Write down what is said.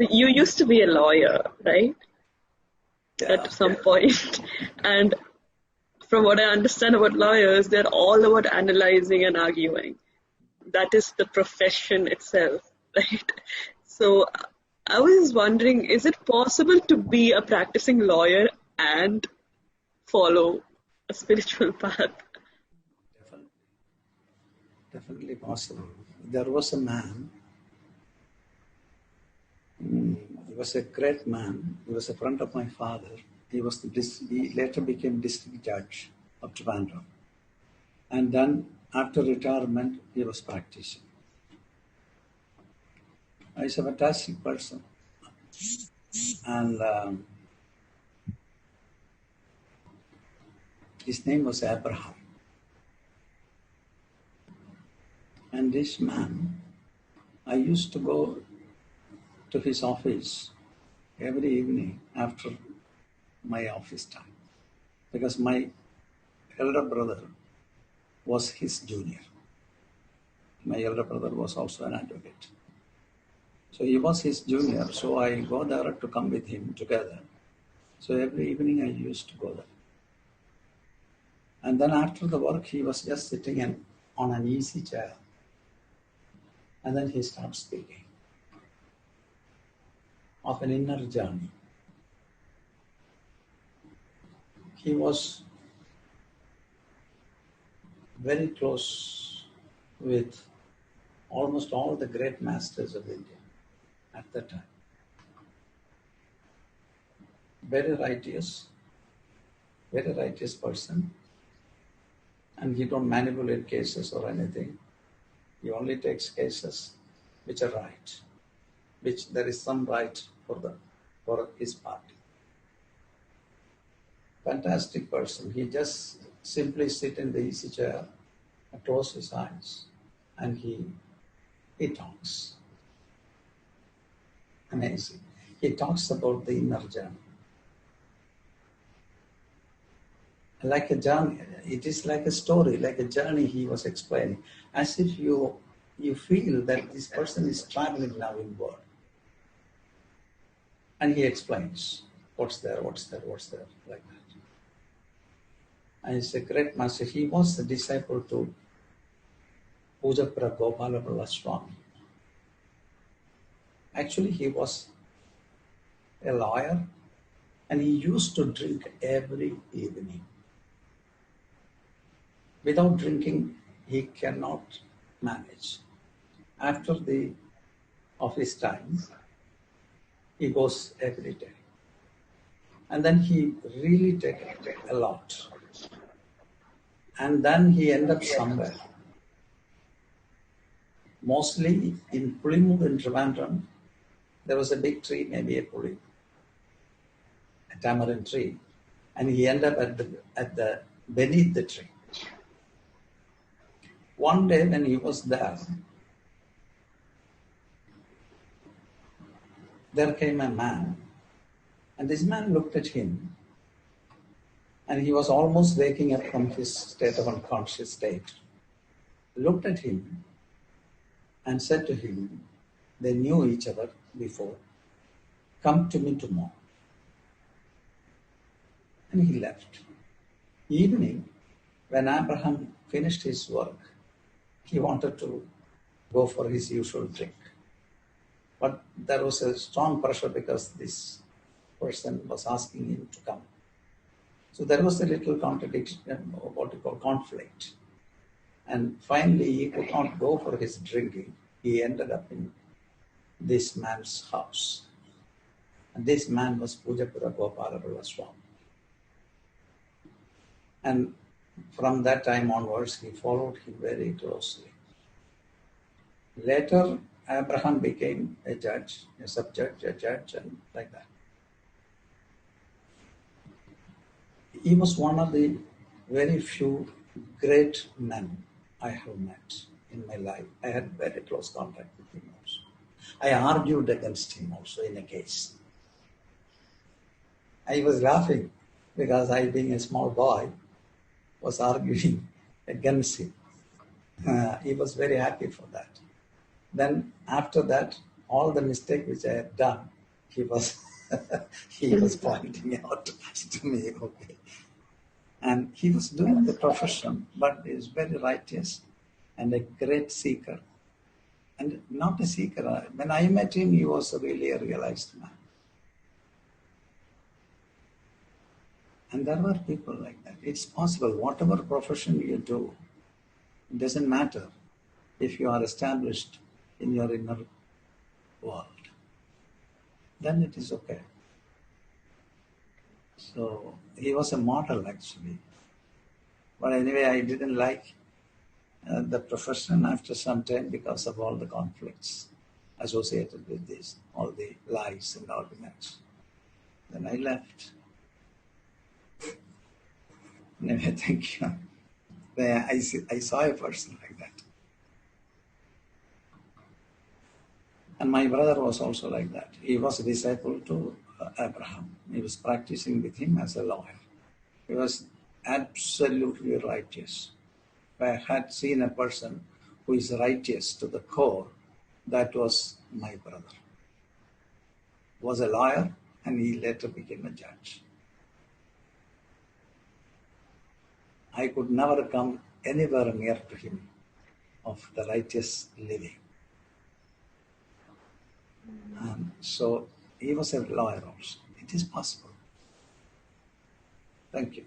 you used to be a lawyer, right? Yeah. At some point. And from what I understand about lawyers, they're all about analyzing and arguing. That is the profession itself, right? So I was wondering, is it possible to be a practicing lawyer and follow a spiritual path? Definitely possible. There was a man, he was a great man, he was a friend of my father. He later became district judge of Trivandrum. And then after retirement, he was practicing. He's a fantastic person. And his name was Abraham. And this man, I used to go to his office every evening after my office time, because my elder brother was his junior. My elder brother was also an advocate. So he was his junior, so I go there to come with him together. So every evening I used to go there. And then after the work, he was just sitting on an easy chair. And then he starts speaking of an inner journey. He was very close with almost all the great masters of India at that time. Very righteous person. And he don't manipulate cases or anything. He only takes cases which are right, which there is some right for his party. Fantastic person. He just simply sit in the easy chair and close his eyes and he talks. Amazing. He talks about the inner journey. Like a journey, it is like a story, like a journey he was explaining, as if you feel that this person is traveling now in world. And he explains what's there, like that. And he's a great master. He was a disciple to Pujapura Gopalapalla Swami. Actually, he was a lawyer and he used to drink every evening. Without drinking, he cannot manage. After the office time, he goes every day. And then he really takes a lot. And then he ends up somewhere. Mostly in Pulimud in Trivandrum, there was a big tree, maybe a puli, a tamarind tree. And he ended up beneath the tree. One day when he was there came a man, and this man looked at him, and he was almost waking up from his state of unconscious state, looked at him and said to him, they knew each other before, come to me tomorrow. And he left. Evening, when Abraham finished his work, he wanted to go for his usual drink. But there was a strong pressure because this person was asking him to come. So there was a little contradiction, what you call conflict. And finally, he could not go for his drinking. He ended up in this man's house. And this man was Pujapura Gopalapalla Swami. And from that time onwards, he followed him very closely. Later, Abraham became a judge, a sub-judge, a judge, and like that. He was one of the very few great men I have met in my life. I had very close contact with him also. I argued against him also in a case. I was laughing because I, being a small boy, was arguing against him. He was very happy for that. Then after that, all the mistake which I had done, he was he was pointing out to me. Okay, and he was doing the profession, but he is very righteous and a great seeker, and not a seeker. When I met him, he was really a realized man. And there were people like that. It's possible, whatever profession you do, it doesn't matter if you are established in your inner world. Then it is okay. So he was a model actually. But anyway, I didn't like the profession after some time because of all the conflicts associated with this, all the lies and arguments. Then I left. Anyway, thank you. I saw a person like that. And my brother was also like that. He was a disciple to Abraham. He was practicing with him as a lawyer. He was absolutely righteous. If I had seen a person who is righteous to the core, that was my brother. He was a lawyer and he later became a judge. I could never come anywhere near to him of the righteous living. So he was a lawyer also. It is possible. Thank you.